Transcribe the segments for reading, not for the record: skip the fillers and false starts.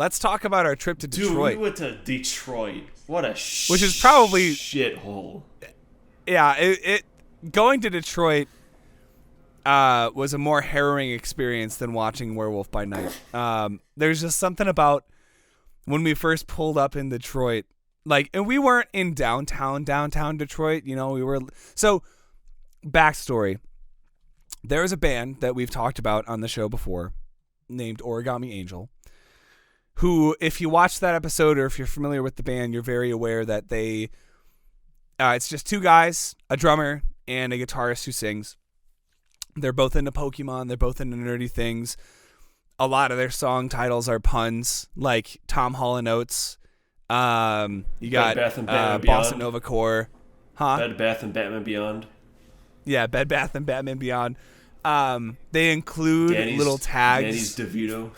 let's talk about our trip to Detroit. Dude, we went to Detroit. What a which is probably shithole. Yeah, it going to Detroit was a more harrowing experience than watching Werewolf by Night. There's just something about when we first pulled up in Detroit, and we weren't in downtown Detroit. We were. So, backstory: there is a band that we've talked about on the show before, named Origami Angel, who, if you watch that episode or if you're familiar with the band, you're very aware that they. It's just two guys, a drummer, and a guitarist who sings. They're both into Pokemon. They're both into nerdy things. A lot of their song titles are puns, like Tom Hall & Oates. You got Bossa Nova Core. Huh? Bed Bath and Batman Beyond. Yeah, Bed Bath and Batman Beyond. They include little tags. Danny's DeVito.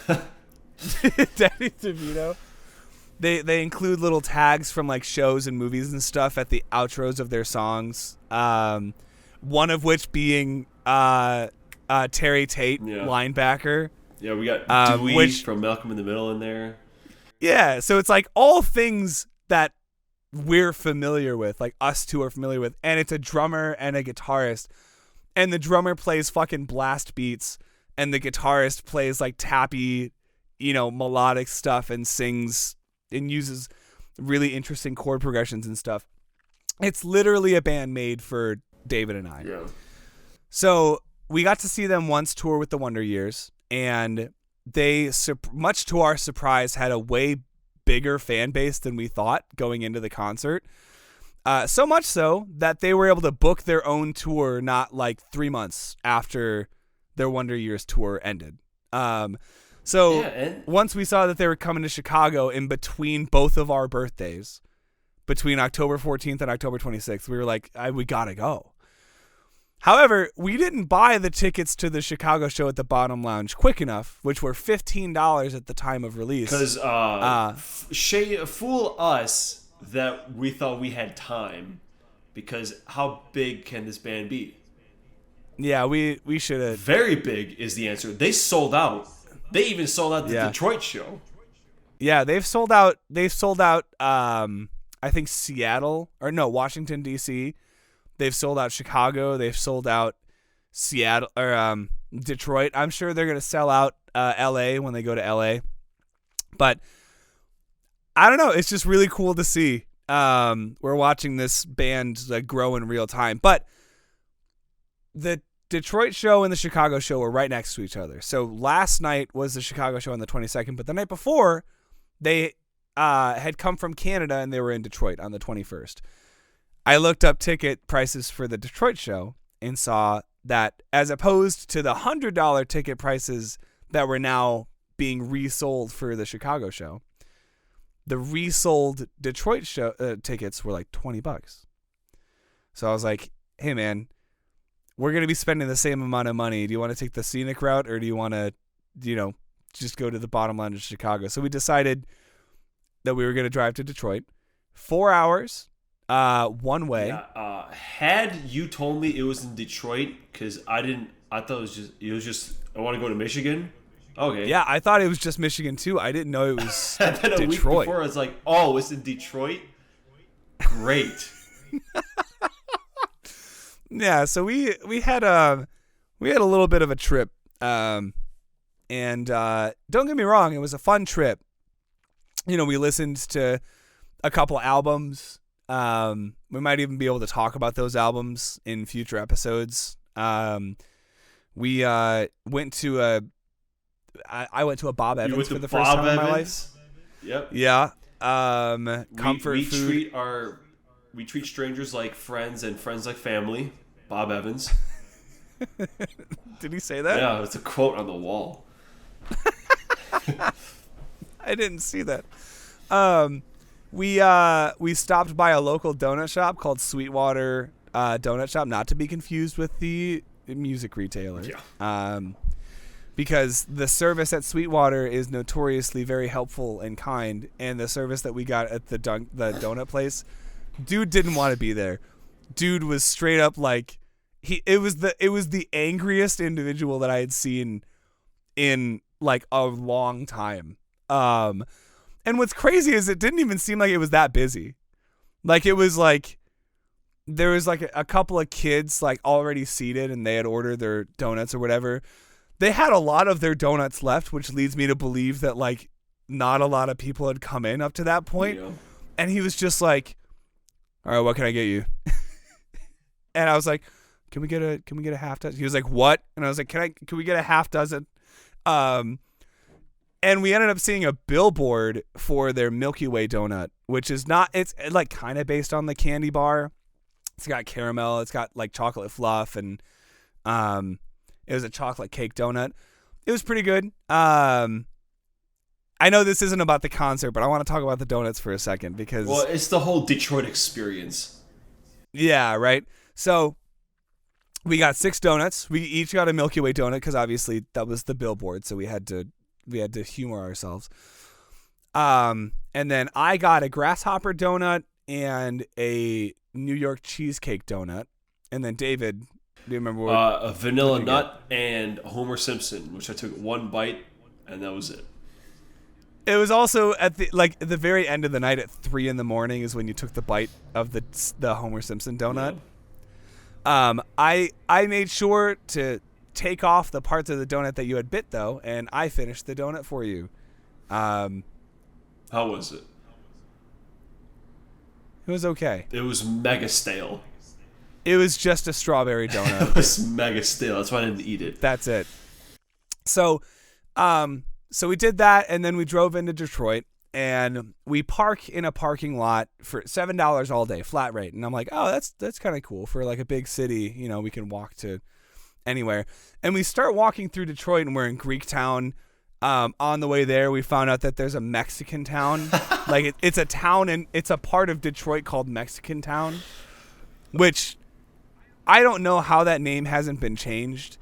Danny DeVito. They include little tags from shows and movies and stuff at the outros of their songs. One of which being Terry Tate, linebacker. Yeah, we got Dewey from Malcolm in the Middle in there. Yeah, so it's all things that we're familiar with, us two are familiar with, and it's a drummer and a guitarist, and the drummer plays fucking blast beats, and the guitarist plays tappy, melodic stuff and sings and uses really interesting chord progressions and stuff. It's literally a band made for David and I. Yeah. So we got to see them once tour with the Wonder Years, and they, much to our surprise, had a way bigger fan base than we thought going into the concert. So much so that they were able to book their own tour not 3 months after their Wonder Years tour ended. Once we saw that they were coming to Chicago in between both of our birthdays, between October 14th and October 26th, we were like, we gotta go. However, we didn't buy the tickets to the Chicago show at the Bottom Lounge quick enough, which were $15 at the time of release. Because fool us that we thought we had time, because how big can this band be? Yeah, we should have. Very big is the answer. They sold out. They even sold out the Detroit show. Yeah, they've sold out. I think Washington D.C. They've sold out Chicago. They've sold out Seattle or Detroit. I'm sure they're gonna sell out L.A. when they go to L.A. But I don't know. It's just really cool to see. We're watching this band grow in real time. But the Detroit show and the Chicago show were right next to each other. So last night was the Chicago show on the 22nd, but the night before they had come from Canada and they were in Detroit on the 21st. I looked up ticket prices for the Detroit show and saw that as opposed to the $100 ticket prices that were now being resold for the Chicago show, the resold Detroit show tickets were $20. So I was like, hey man, we're going to be spending the same amount of money. Do you want to take the scenic route or do you want to, just go to the Bottom Line of Chicago? So we decided that we were going to drive to Detroit. 4 hours. One way. Yeah, had you told me it was in Detroit, because I thought it was just I want to go to Michigan. Okay. Yeah, I thought it was just Michigan too. I didn't know it was and then Detroit. A week before, I was like, oh, it's in Detroit? Great. Yeah, so we had a little bit of a trip. And don't get me wrong, it was a fun trip. We listened to a couple albums. We might even be able to talk about those albums in future episodes. We went to I went to a Bob Evans for the first time in my life. Yep. Yeah. Comfort food. We treat strangers like friends and friends like family. Bob Evans. Did he say that? Yeah, it's a quote on the wall. I didn't see that. We stopped by a local donut shop called Sweetwater Donut Shop, not to be confused with the music retailer. Yeah. Because the service at Sweetwater is notoriously very helpful and kind, and the service that we got at the donut place, dude didn't want to be there. Dude was straight up it was the angriest individual that I had seen in a long time. And what's crazy is it didn't even seem like it was that busy. Like it was like there was like a couple of kids like already seated and they had ordered their donuts or whatever. They had a lot of their donuts left, which leads me to believe that like not a lot of people had come in up to that point. Yeah. And he was just like, all right, what can I get you? And I was like, can we get a half dozen? He was like, what? And I was like, can we get a half dozen? And we ended up seeing a billboard for their Milky Way donut, which is not, it's like kind of based on the candy bar. It's got caramel, it's got like chocolate fluff, and it was a chocolate cake donut. It was pretty good. I know this isn't about the concert, but I want to talk about the donuts for a second because... Well, it's the whole Detroit experience. Yeah, right? So we got 6 donuts. We each got a Milky Way donut because obviously that was the billboard, so we had to humor ourselves. And then I got a grasshopper donut and a New York cheesecake donut. And then David, do you remember what? A vanilla nut and Homer Simpson, which I took one bite, and that was it. It was also at the very end of the night at 3 a.m. is when you took the bite of the Homer Simpson donut. Yeah. I made sure to take off the parts of the donut that you had bit though, and I finished the donut for you. How was it? It was okay. It was mega stale. It was just a strawberry donut. It was mega stale. That's why I didn't eat it. That's it. So we did that, and then we drove into Detroit, and we park in a parking lot for $7 all day, flat rate. And I'm like, oh, that's kind of cool for like a big city. You know, we can walk to anywhere. And we start walking through Detroit, and we're in Greektown. On the way there, we found out that there's a Mexican town. Like it's a town, and it's a part of Detroit called Mexican Town, which I don't know how that name hasn't been changed.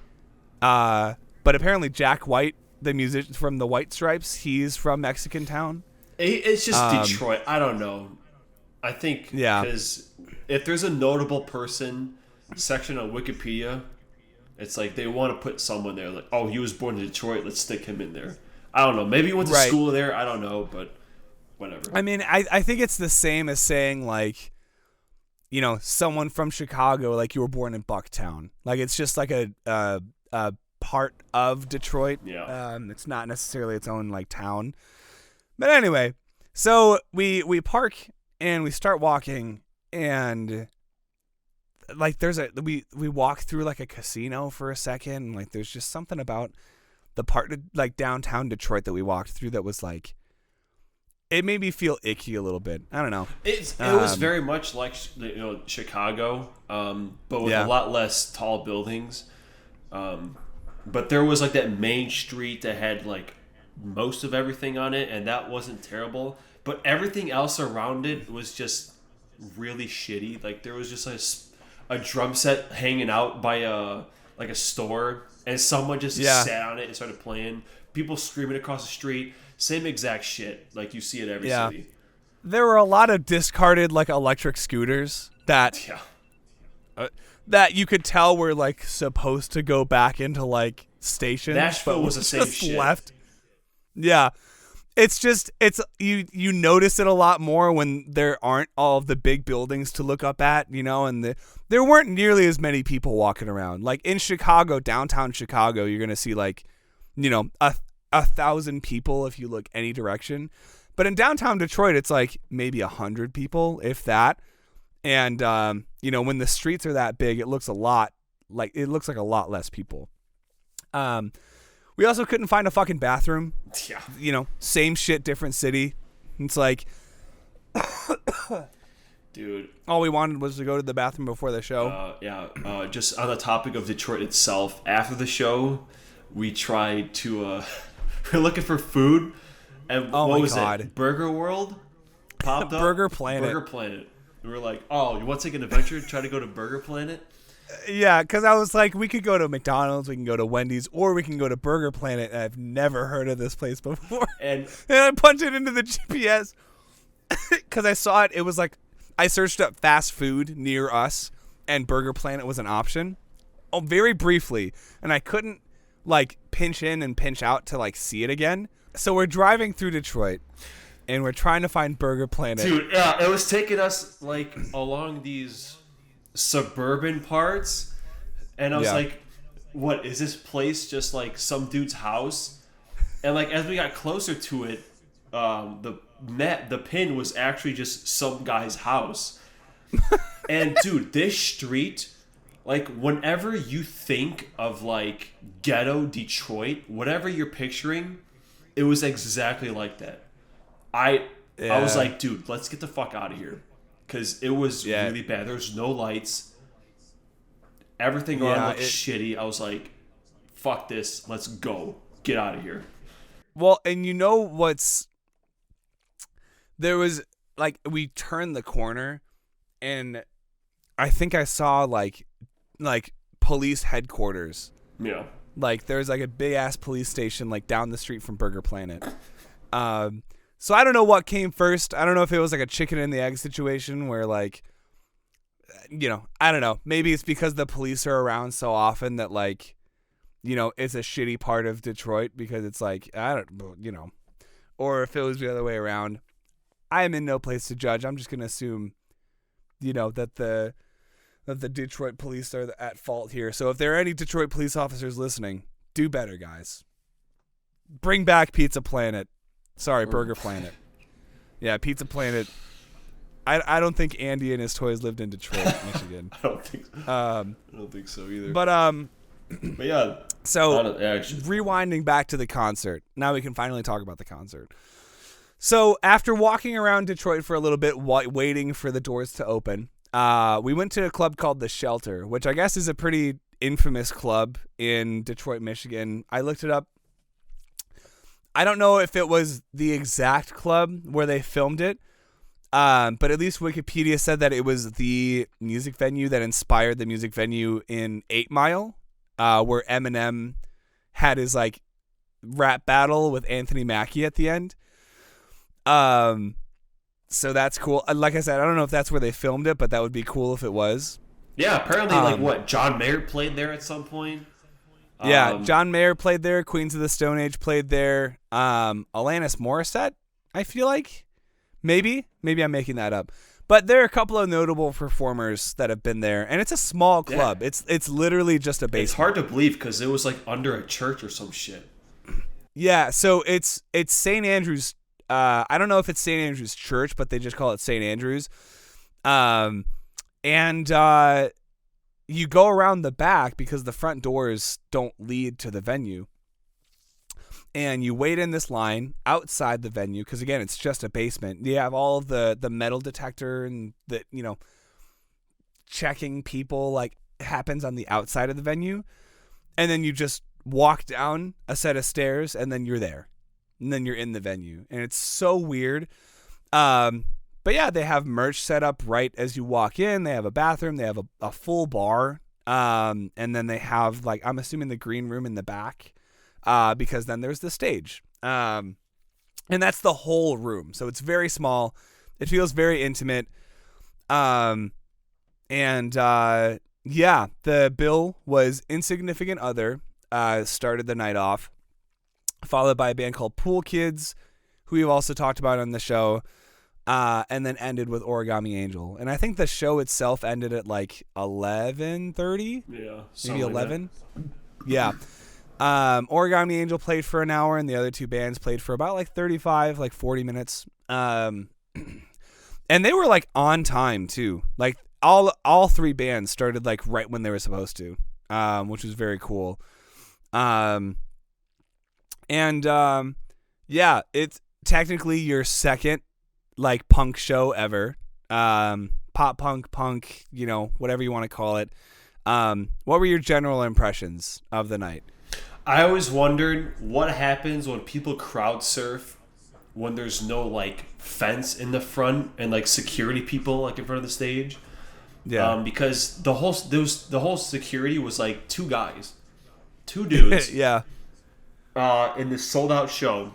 But apparently Jack White, the musician from the White Stripes, he's from Mexican Town. It's just Detroit. I don't know. I think because if there's a notable person section on Wikipedia, it's like they want to put someone there. Like, oh, he was born in Detroit. Let's stick him in there. I don't know. Maybe he went to school there. I don't know, but whatever. I mean, I think it's the same as saying like, you know, someone from Chicago, like you were born in Bucktown. Like it's just like a part of Detroit. Yeah. It's not necessarily its own like town. But anyway, so we park and we start walking, and like we walk through like a casino for a second, and like there's just something about the part of like downtown Detroit that we walked through that was like, it made me feel icky a little bit. I don't know. It was very much like Chicago, but with a lot less tall buildings. But there was like that main street that had like most of everything on it, and that wasn't terrible. But everything else around it was just really shitty. Like there was just a drum set hanging out by a store, and someone just sat on it and started playing. People screaming across the street. Same exact shit like you see at every city. There were a lot of discarded like electric scooters that that you could tell were like supposed to go back into like stations. Nashville was the same shit. Left. Yeah. It's you notice it a lot more when there aren't all of the big buildings to look up at, you know, and there weren't nearly as many people walking around. Like in Chicago, downtown Chicago, you're going to see like, you know, 1,000 people if you look any direction. But in downtown Detroit, it's like maybe 100 people, if that. And, you know, when the streets are that big, it looks like a lot less people. We also couldn't find a fucking bathroom. Yeah. You know, same shit, different city. It's like, dude, all we wanted was to go to the bathroom before the show. Just on the topic of Detroit itself, after the show, we tried to, we're looking for food. And what was it? Burger World popped up. Burger Planet. Burger Planet. We were like, oh, you want to take an adventure? Try to go to Burger Planet? Yeah, because I was like, we could go to McDonald's, we can go to Wendy's, or we can go to Burger Planet. And I've never heard of this place before. And I punched it into the GPS because I saw it. It was like, I searched up fast food near us, and Burger Planet was an option. Oh, very briefly. And I couldn't like pinch in and pinch out to like see it again. So we're driving through Detroit, and we're trying to find Burger Planet. Dude, yeah, it was taking us like along these suburban parts, and I was like, "What is this place? Just like some dude's house?" And like as we got closer to it, the pin was actually just some guy's house. And dude, this street, like whenever you think of like ghetto Detroit, whatever you're picturing, it was exactly like that. I was like, dude, let's get the fuck out of here, because it was really bad. There's no lights. Everything on looked shitty. I was like, fuck this. Let's go. Get out of here. Well, and you know there was like we turned the corner, and I think I saw like police headquarters. Yeah. Like there's like a big ass police station like down the street from Burger Planet. So I don't know what came first. I don't know if it was like a chicken and the egg situation where like, I don't know. Maybe it's because the police are around so often that like, it's a shitty part of Detroit because it's like, or if it was the other way around. I am in no place to judge. I'm just going to assume, that the Detroit police are at fault here. So if there are any Detroit police officers listening, do better, guys. Bring back Pizza Planet. Sorry, Burger Planet. Yeah, Pizza Planet. I don't think Andy and his toys lived in Detroit, Michigan. I don't think so. I don't think so either. But yeah. So rewinding back to the concert. Now we can finally talk about the concert. So after walking around Detroit for a little bit, waiting for the doors to open, we went to a club called The Shelter, which I guess is a pretty infamous club in Detroit, Michigan. I looked it up. I don't know if it was the exact club where they filmed it, but at least Wikipedia said that it was the music venue that inspired the music venue in 8 Mile, where Eminem had his like rap battle with Anthony Mackie at the end. So that's cool. Like I said, I don't know if that's where they filmed it, but that would be cool if it was. Yeah, apparently, John Mayer played there at some point. Yeah, John Mayer played there. Queens of the Stone Age played there. Alanis Morissette, I feel like. Maybe I'm making that up. But there are a couple of notable performers that have been there, and it's a small club. Yeah. It's literally just a basement. It's hard to believe because it was like under a church or some shit. Yeah, so it's St. Andrew's. I don't know if it's St. Andrew's Church, but they just call it St. Andrew's. You go around the back because the front doors don't lead to the venue. And you wait in this line outside the venue because, again, it's just a basement. You have all of the metal detector and the, checking people like happens on the outside of the venue. And then you just walk down a set of stairs and then you're there. And then you're in the venue. And it's so weird. But yeah, they have merch set up right as you walk in. They have a bathroom. They have a full bar. And then they have, like, I'm assuming the green room in the back. Because then there's the stage. And that's the whole room. So it's very small. It feels very intimate. Yeah, the bill was Insignificant Other. Started the night off. Followed by a band called Pool Kids, who we've also talked about on the show. And then ended with Origami Angel. And I think the show itself ended at like 11:30. Yeah. Maybe 11. Yeah. Origami Angel played for an hour, and the other two bands played for about like 35, like 40 minutes. And they were like on time too. Like all three bands started like right when they were supposed to, which was very cool. Yeah, it's technically your second like punk show ever. Pop punk, whatever you want to call it. What were your general impressions of the night? I always wondered what happens when people crowd surf when there's no like fence in the front and like security people like in front of the stage. Yeah. Because the whole security was like two dudes. Yeah. In this sold out show.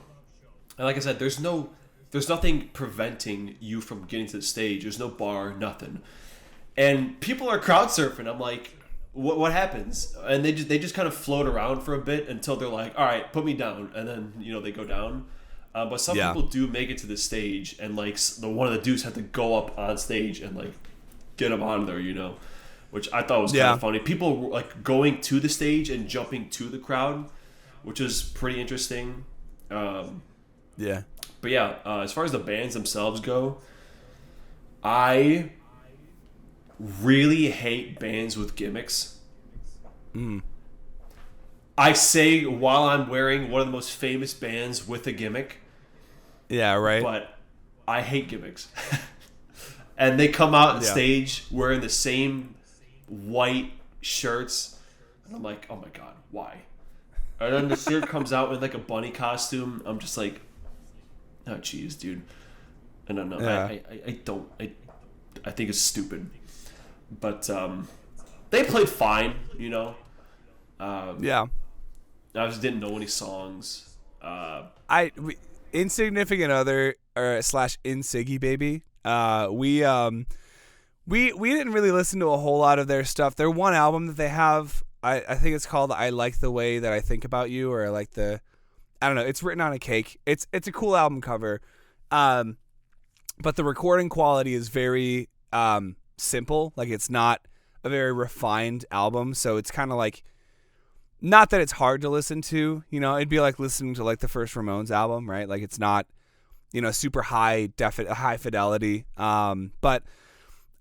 And like I said, there's nothing preventing you from getting to the stage. There's no bar, nothing. And people are crowd surfing. I'm like, what happens? And they just kind of float around for a bit until they're like, all right, put me down, and then they go down. But some people do make it to the stage, and like one of the dudes had to go up on stage and like get them on there, which I thought was kind of funny. People were like going to the stage and jumping to the crowd, which is pretty interesting. Yeah. But yeah, as far as the bands themselves go, I really hate bands with gimmicks. I say while I'm wearing one of the most famous bands with a gimmick. Yeah, right. But I hate gimmicks. And they come out on stage wearing the same white shirts. And I'm like, oh my God, why? And then the shirt comes out in like a bunny costume. I'm just like, oh jeez, dude. And I don't. I think it's stupid. But they played fine, Yeah. I just didn't know any songs. Insignificant Other or / Insiggy Baby. We didn't really listen to a whole lot of their stuff. Their one album that they have, I think it's called I Like the Way That I Think About You, or I don't know, it's written on a cake. It's a cool album cover. But the recording quality is very simple. Like, it's not a very refined album, so it's kind of like, not that it's hard to listen to, it'd be like listening to like the first Ramones album, right? Like, it's not, super high fidelity. But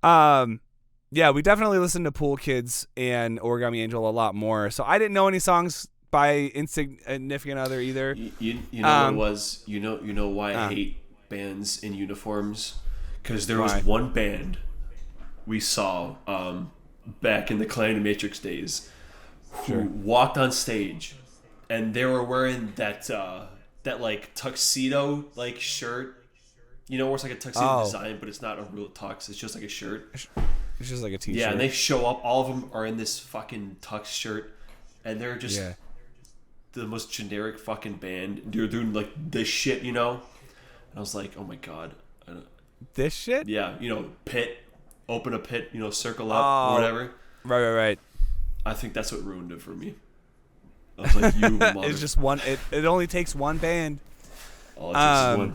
yeah, we definitely listened to Pool Kids and Origami Angel a lot more. So I didn't know any songs by Insignificant Other either. You know what it was? You know why I hate bands in uniforms? Because there was one band we saw back in the Clan and Matrix days who walked on stage, and they were wearing that like tuxedo like shirt, where it's like a tuxedo design, but it's not a real tux. It's just like a shirt. It's just like a t-shirt. Yeah, and they show up. All of them are in this fucking tux shirt, and they're just the most generic fucking band. They're doing like this shit, And I was like, oh my God. This shit? Yeah, pit, open a pit, circle up or whatever. Right. I think that's what ruined it for me. I was like, you mother. It's just one. It only takes one band. All it takes is one.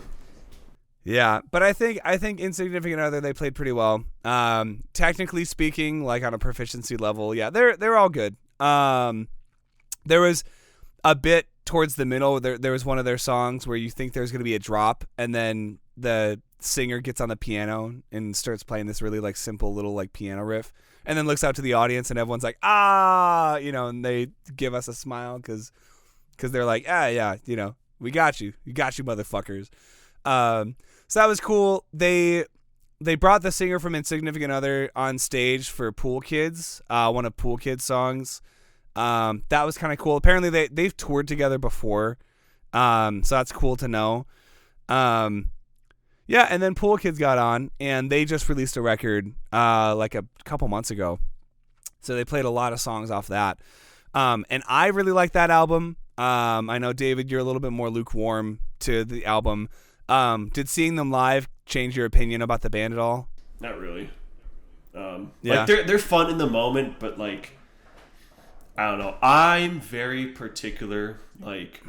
Yeah, but I think Insignificant Other, they played pretty well. Technically speaking, like on a proficiency level, yeah, they're all good. There was a bit towards the middle. There was one of their songs where you think there's going to be a drop, and then the singer gets on the piano and starts playing this really like simple little like piano riff, and then looks out to the audience, and everyone's like, and they give us a smile because they're like, yeah, we got you, motherfuckers. So that was cool. They brought the singer from Insignificant Other on stage for Pool Kids, one of Pool Kids' songs. That was kind of cool. Apparently they've toured together before, so that's cool to know. Yeah, and then Pool Kids got on, and they just released a record like a couple months ago. So they played a lot of songs off that. And I really like that album. I know, David, you're a little bit more lukewarm to the album. Did seeing them live change your opinion about the band at all? Not really. Like they're fun in the moment, but like, I don't know. I'm very particular. Like,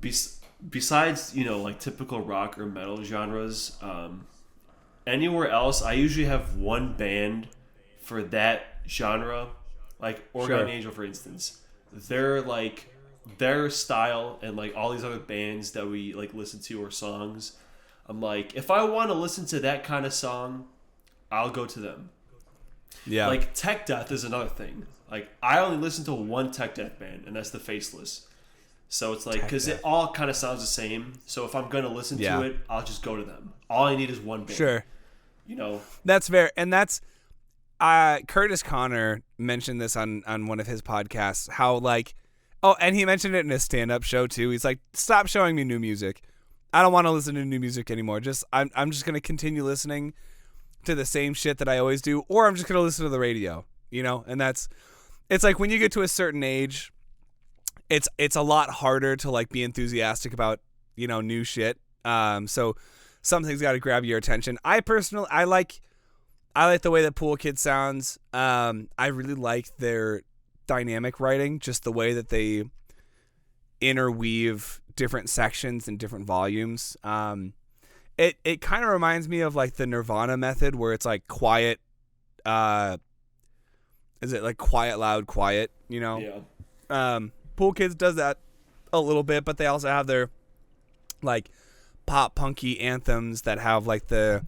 besides like typical rock or metal genres, anywhere else, I usually have one band for that genre. Like Origami Angel, for instance, they're like, their style and like all these other bands that we like listen to or songs, I'm like, if I want to listen to that kind of song, I'll go to them. Yeah. Like Tech Death is another thing. Like I only listen to one Tech Death band, and that's the Faceless. So it's like, because it all kind of sounds the same. So if I'm going to listen to it, I'll just go to them. All I need is one band. Sure. That's fair. And that's, Curtis Connor mentioned this on one of his podcasts, how like, and he mentioned it in his stand-up show too. He's like, stop showing me new music. I don't want to listen to new music anymore. I'm just going to continue listening to the same shit that I always do, or I'm just going to listen to the radio, And it's like when you get to a certain age, it's a lot harder to like be enthusiastic about, new shit. So something's got to grab your attention. I I like the way that Pool Kid sounds. I really like their dynamic writing, just the way that they interweave different sections and different volumes. It kind of reminds me of like the Nirvana method, where it's like quiet. Is it like quiet, loud, quiet? You know. Yeah. Pool Kids does that a little bit, but they also have their like pop punky anthems that have like the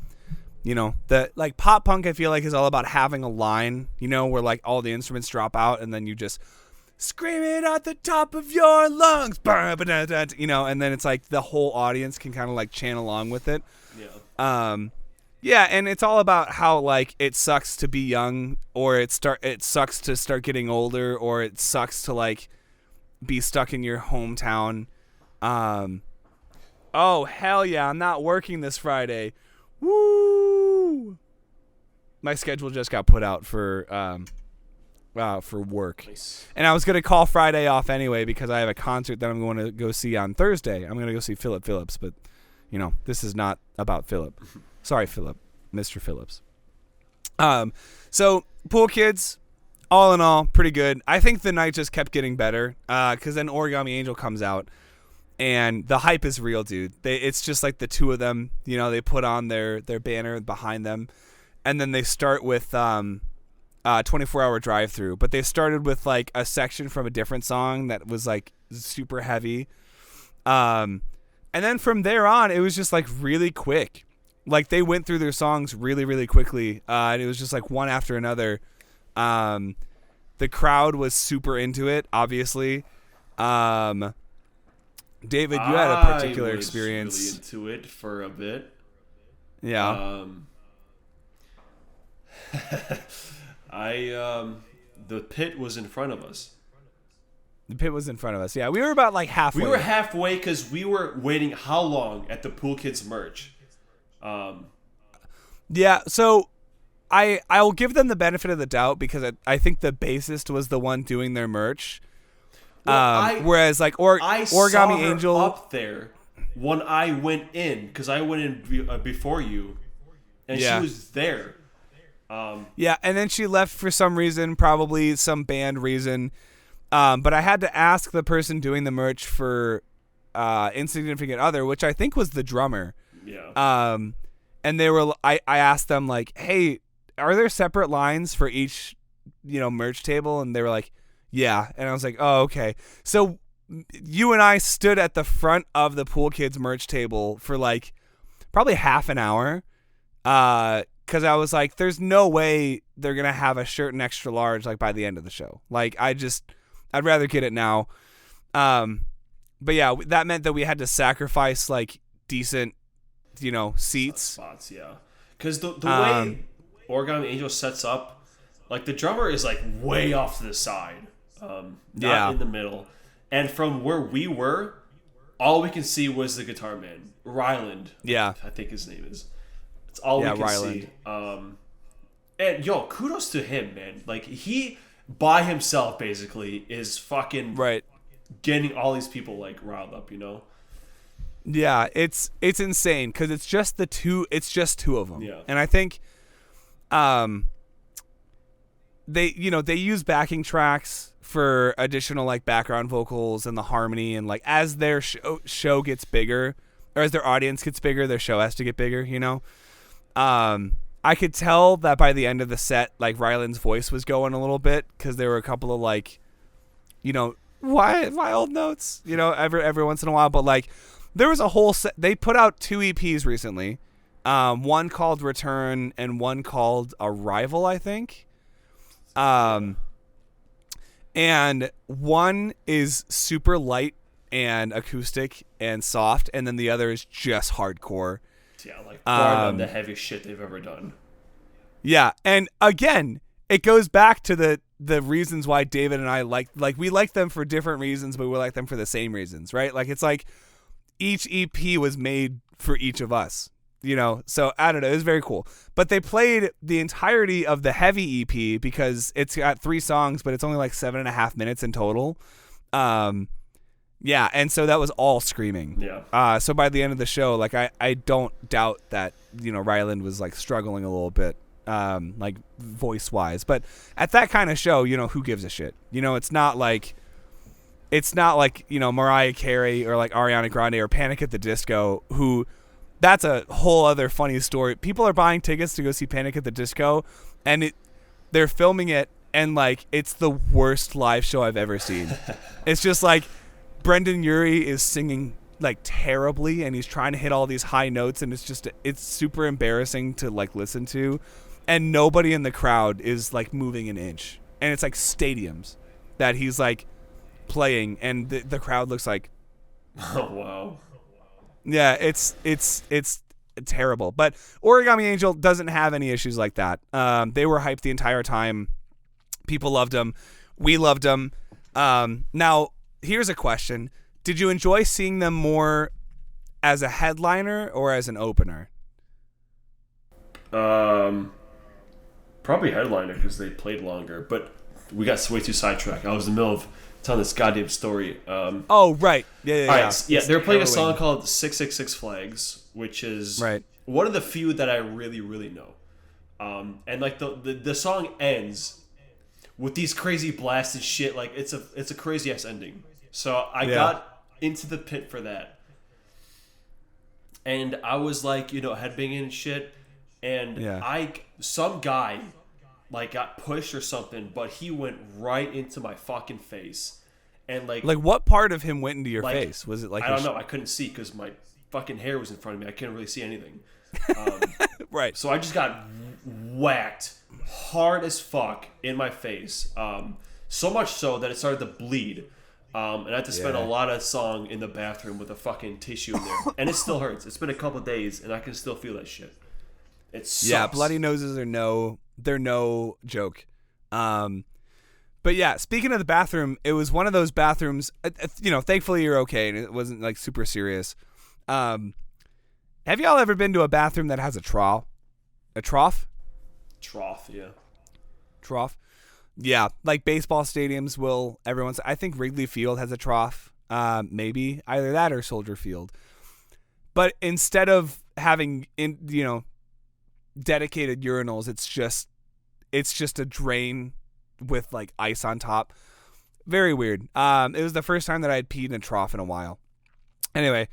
like pop punk. I feel like is all about having a line, where like all the instruments drop out and then you just scream it at the top of your lungs, and then it's like the whole audience can kind of like chant along with it. Yeah, and it's all about how like it sucks to be young, or it sucks to start getting older, or it sucks to like be stuck in your hometown. Oh hell yeah, I'm not working this Friday. Woo! My schedule just got put out for work. Nice. And I was gonna call Friday off anyway because I have a concert that I'm going to go see on Thursday. I'm gonna go see Philip Phillips, but this is not about Philip. Sorry, Philip, Mr. Phillips. So Pool Kids, all in all, pretty good. I think the night just kept getting better because then Origami Angel comes out, and the hype is real, dude. It's just like the two of them. They put on their banner behind them, and then they start with 24-hour drive-through. But they started with like a section from a different song that was like super heavy, and then from there on, it was just like really quick. Like they went through their songs really, really quickly, and it was just like one after another. The crowd was super into it, obviously. David, you had a particular experience. I was really into it for a bit. Yeah. The pit was in front of us. The pit was in front of us. Yeah, we were about like halfway. We were halfway because we were waiting how long at the Pool Kids merch? Yeah, so I'll give them the benefit of the doubt because I think the bassist was the one doing their merch. Whereas like Origami Angel up there when I went in, because I went in before you, and she was there. Yeah, and then she left for some reason, probably some band reason. But I had to ask the person doing the merch for Insignificant Other, which I think was the drummer. Yeah. And I asked them like, hey, are there separate lines for each, merch table? And they were like, yeah. And I was like, oh, okay. So you and I stood at the front of the Pool Kids merch table for like probably half an hour. Cause I was like, there's no way they're going to have a shirt in extra large, like by the end of the show. Like I'd rather get it now. But yeah, that meant that we had to sacrifice like decent, seats. Spots, yeah. Cause the way Origami Angel sets up, like the drummer is like way off to the side, not in the middle. And from where we were, all we can see was the guitar man, Ryland. Yeah. I think his name is. It's all we can Ryland. see. And yo, kudos to him, man. Like he by himself basically is fucking getting all these people like riled up, Yeah, it's insane because it's just two of them. Yeah. And I think they use backing tracks for additional like background vocals and the harmony, and like as their show gets bigger, or as their audience gets bigger, their show has to get bigger, I could tell that by the end of the set, like Ryland's voice was going a little bit because there were a couple of like, wild notes, every once in a while. But like, there was a whole set. They put out 2 EPs recently, one called Return and one called Arrival, I think. And one is super light and acoustic and soft, and then the other is just hardcore. Yeah, like far than the heaviest shit they've ever done. Yeah, and again, it goes back to the reasons why David and I we like them for different reasons, but we like them for the same reasons, right? Like it's like each EP was made for each of us, So I don't know, it was very cool. But they played the entirety of the heavy EP because it's got 3 songs, but it's only like 7.5 minutes in total. Yeah, and so that was all screaming. Yeah. So by the end of the show, like I don't doubt that Ryland was like struggling a little bit. like voice wise. But at that kind of show, who gives a shit? It's not like Mariah Carey or like Ariana Grande or Panic at the Disco, who that's a whole other funny story. People are buying tickets to go see Panic at the Disco, and they're filming it, and like it's the worst live show I've ever seen. It's just like Brendan Urie is singing like terribly, and he's trying to hit all these high notes, and it's super embarrassing to like listen to, and nobody in the crowd is like moving an inch, and it's like stadiums that he's like playing, and the crowd looks like, oh wow. Yeah, it's terrible. But Origami Angel doesn't have any issues like that. They were hyped the entire time. People loved them. We loved them. Now, here's a question. Did you enjoy seeing them more as a headliner or as an opener? Probably headliner because they played longer. But we got way too sidetracked. I was in the middle of telling this goddamn story. Oh, right. Yeah. Right. Yeah, they were playing a song called 666 Flags, which is one of the few that I really, really know. And like the song ends with these crazy blasted shit. Like it's a crazy ass ending. So I got into the pit for that. And I was like, headbanging and shit. And some guy like got pushed or something, but he went right into my fucking face. And like what part of him went into your face? Was it like I don't know. I couldn't see because my fucking hair was in front of me. I couldn't really see anything. Right. So I just got whacked hard as fuck in my face. So much so that it started to bleed. And I had to spend a lot of song in the bathroom with a fucking tissue in there. And it still hurts. It's been a couple of days, and I can still feel that shit. It sucks. Yeah, bloody noses are they're no joke. But yeah, speaking of the bathroom, it was one of those bathrooms, thankfully you're okay, and it wasn't like super serious. Have y'all ever been to a bathroom that has a trough? A trough? Trough, yeah. Trough? Yeah, like baseball stadiums will I think Wrigley Field has a trough. Maybe either that or Soldier Field. But instead of having dedicated urinals, it's just a drain with like ice on top. Very weird. It was the first time that I had peed in a trough in a while. Anyway,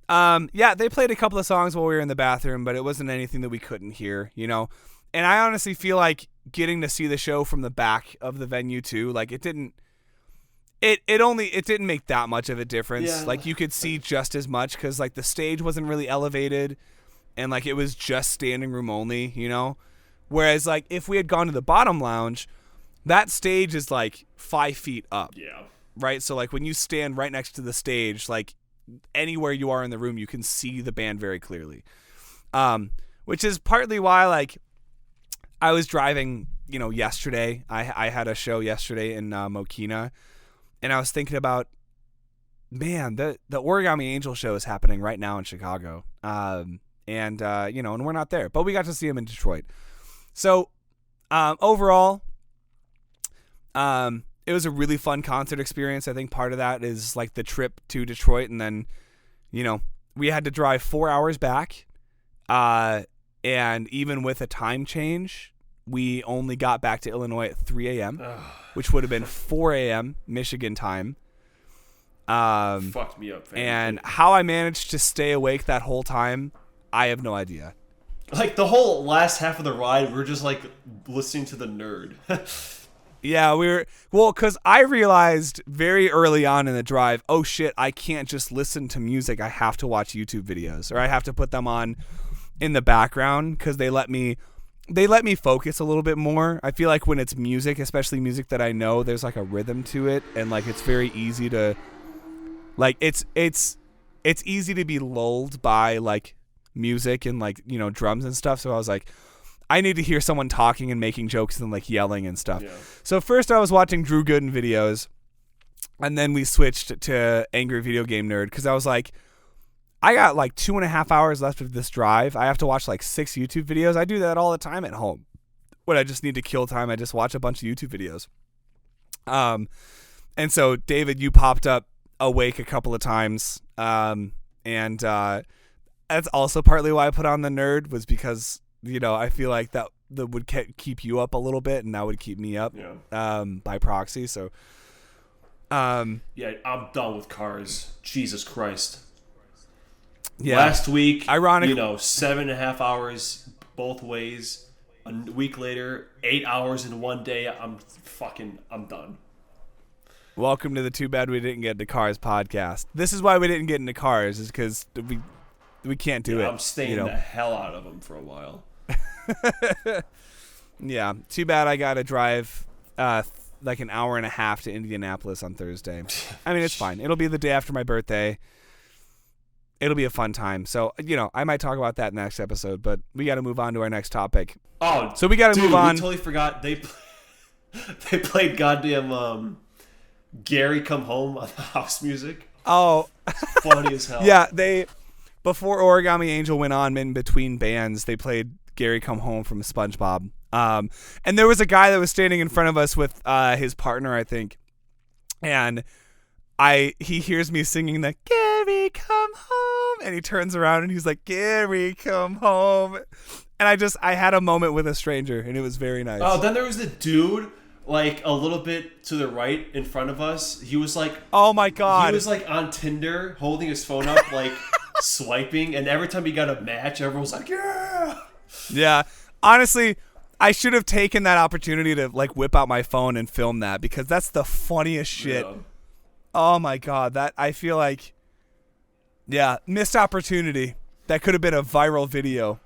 they played a couple of songs while we were in the bathroom, but it wasn't anything that we couldn't hear, And I honestly feel like getting to see the show from the back of the venue too, like it didn't make that much of a difference. Yeah. Like you could see just as much because like the stage wasn't really elevated, and like it was just standing room only, Whereas like if we had gone to the bottom lounge, that stage is like 5 feet up. Yeah. Right. So like when you stand right next to the stage, like anywhere you are in the room, you can see the band very clearly. Which is partly why like I was driving, yesterday. I had a show yesterday in Mokina, and I was thinking about, man, the Origami Angel show is happening right now in Chicago. And we're not there, but we got to see him in Detroit. So, overall, it was a really fun concert experience. I think part of that is like the trip to Detroit, and then, we had to drive 4 hours back. And even with a time change, we only got back to Illinois at 3 a.m., which would have been 4 a.m. Michigan time. Fucked me up, fam. And how I managed to stay awake that whole time, I have no idea. Like the whole last half of the ride, we're just like listening to the nerd. Yeah, because I realized very early on in the drive, oh shit, I can't just listen to music. I have to watch YouTube videos, or I have to put them on in the background because they let me focus a little bit more. I feel like when it's music, especially music that I know, there's like a rhythm to it, and like it's very easy to like it's easy to be lulled by like music and like drums and stuff. So I was like, I need to hear someone talking and making jokes and like yelling and stuff. Yeah. So first I was watching Drew Gooden videos, and then we switched to Angry Video Game Nerd because I was like, I got like 2.5 hours left of this drive. I have to watch like 6 YouTube videos. I do that all the time at home. When I just need to kill time, I just watch a bunch of YouTube videos. And so David, you popped up awake a couple of times. And that's also partly why I put on the nerd, was because, I feel like that would keep you up a little bit, and that would keep me up by proxy. So, yeah, I'm done with cars. Jesus Christ. Yeah. Last week, ironic, 7.5 hours both ways. A week later, 8 hours in one day. I'm done. Welcome to the Too Bad We Didn't Get Into Cars podcast. This is why we didn't get into cars, is because we can't do it. I'm staying the hell out of them for a while. Yeah, too bad I got to drive like an hour and a half to Indianapolis on Thursday. I mean, it's fine. It'll be the day after my birthday. It'll be a fun time. So, I might talk about that in the next episode, but we got to move on to our next topic. Oh, so we got to move on. We totally forgot they played goddamn Gary Come Home on the house music. Oh, funny as hell. Yeah, before Origami Angel went on in between bands, they played Gary Come Home from SpongeBob. And there was a guy that was standing in front of us with his partner, I think, and he hears me singing the Gary Come Home, and he turns around and he's like, Gary Come Home, and I had a moment with a stranger, and it was very nice. Oh, then there was the dude like a little bit to the right in front of us. He was like, oh my god, he was like on Tinder holding his phone up like swiping, and every time he got a match, everyone was like, yeah. Honestly, I should have taken that opportunity to like whip out my phone and film that, because that's the funniest shit. Yeah. Oh my god, that I feel like, missed opportunity. That could have been a viral video.